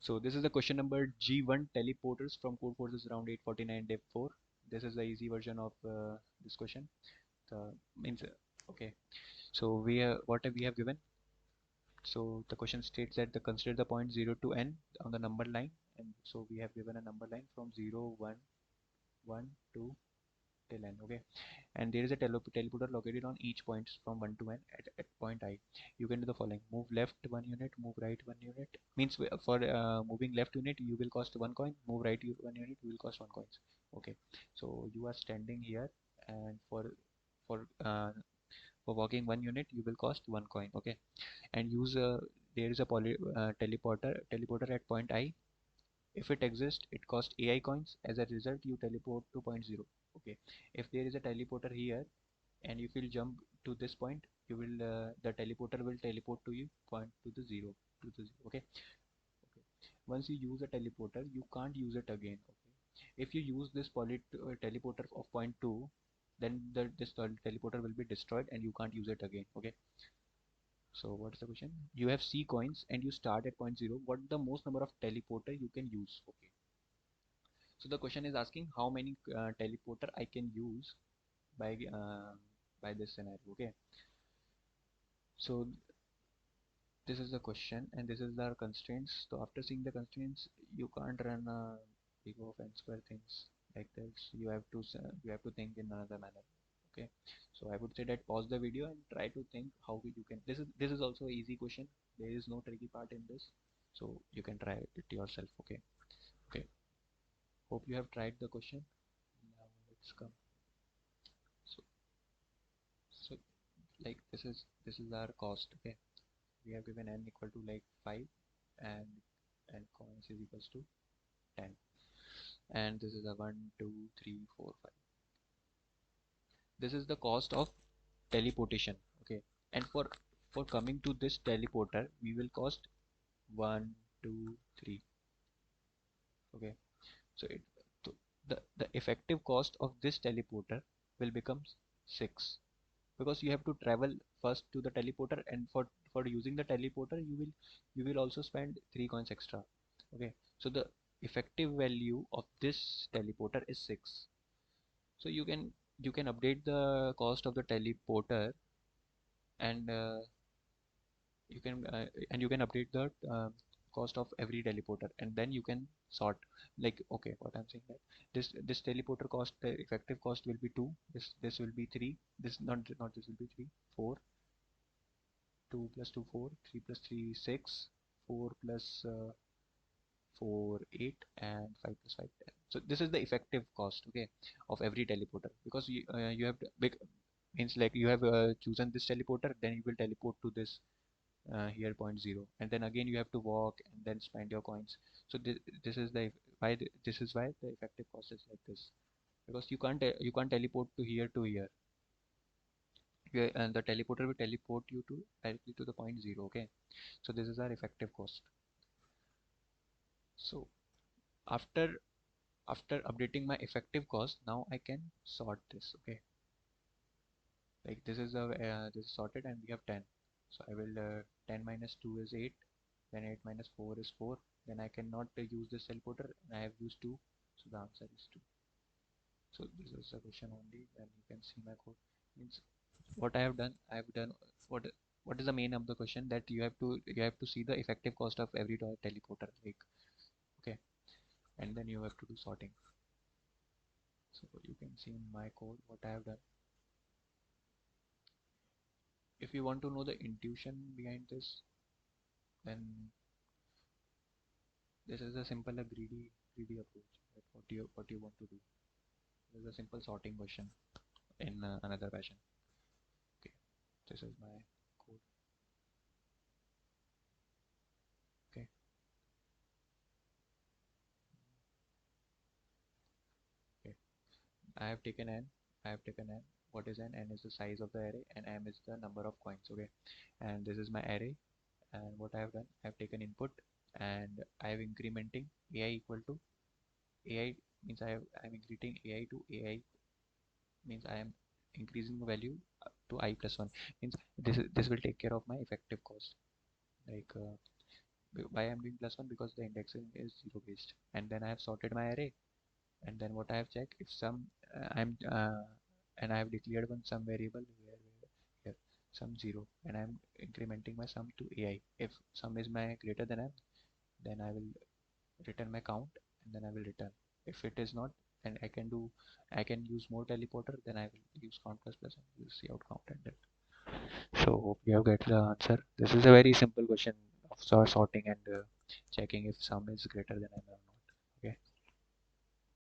So this is the question number G1, teleporters from Codeforces round 849 day 4. This is the easy version of this question. Means okay. So what we have given. So the question states that consider the point 0 to n on the number line, and so we have given a number line from 0, 1, 1, 2 till n. Okay, and there is a teleporter located on each point from 1 to n at point I. You can do the following: move left 1 unit, move right 1 unit. Means for moving left unit you will cost 1 coin, move right 1 unit you will cost 1 coins. Okay, so you are standing here, and for uh, for walking 1 unit you will cost 1 coin. Okay, and use there is a teleporter at point I. If it exists, it costs AI coins. As a result, you teleport to point 0. Okay, if there is a teleporter here and if you jump to this point, you will the teleporter will teleport to you point to the 0 to the 0. Okay, okay. Once you use a teleporter, you can't use it again. Okay, if you use this teleporter of point 2, then this teleporter will be destroyed and you can't use it again. Okay, so what is the question? You have C coins and you start at point 0. What the most number of teleporter you can use? Okay. So the question is asking how many teleporter I can use by this scenario. Okay. So this is the question and this is our constraints. So after seeing the constraints, you can't run big of n square things like this. You have to think in another manner. Okay. So I would say that pause the video and try to think how you can. This is also an easy question. There is no tricky part in this, so you can try it yourself. Okay. Okay. Hope you have tried the question. Now let's come. So so like this is our cost. Okay, we have given n equal to like 5 and coins is equals to 10, and this is a 1 2 3 4 5. This is the cost of teleportation. Okay, and for coming to this teleporter we will cost 1 2 3. Okay, so so the effective cost of this teleporter will become 6, because you have to travel first to the teleporter, and for using the teleporter you will also spend 3 coins extra. Okay, so the effective value of this teleporter is 6. So you can update the cost of the teleporter, and you can update the cost of every teleporter, and then you can sort, like, okay, what I'm saying that this teleporter cost, the effective cost will be 2, this will be 3, this not this will be 3, 4, 2 plus 2 4, 3 plus 3 6, 4 plus 4 8, and 5 plus 5 10. So this is the effective cost, okay, of every teleporter, because you have to means like you have chosen this teleporter, then you will teleport to this here point 0, and then again you have to walk and then spend your coins. So this is this is why the effective cost is like this, because you can't teleport to here. And the teleporter will teleport you to directly to the point 0. Okay, so this is our effective cost. So after updating my effective cost, now I can sort this. Okay, like this is sorted and we have 10. So I will 10 minus 2 is 8, then 8 minus 4 is 4, then I cannot use this teleporter, and I have used 2, so the answer is 2. So this is the question only, and you can see my code. Means what I have done, what what is the main of the question, that you have to see the effective cost of every teleporter, like, okay, and then you have to do sorting. So you can see in my code what I have done. If you want to know the intuition behind this, then this is a simple, a greedy approach. Like what you want to do. This is a simple sorting question in another fashion. Okay, this is my code. Okay, okay. I have taken n. I have taken n. What is n? N is the size of the array, and m is the number of coins. Okay, and this is my array. And what I have done, I have taken input, and I have incrementing ai equal to ai, means I am increasing ai to ai, means I am increasing the value to I plus 1, means this will take care of my effective cost. Like Why I'm doing plus 1? Because the indexing is 0 based, and then I have sorted my array, and then what I have checked, if some I'm and I have declared one sum variable here sum 0, and I'm incrementing my sum to ai. If sum is my greater than m, then I will return my count, and then I will return. If it is not, and I can use more teleporter, then I will use count plus and use see out count and then. So hope you have get the answer. This is a very simple question of sorting and checking if sum is greater than m.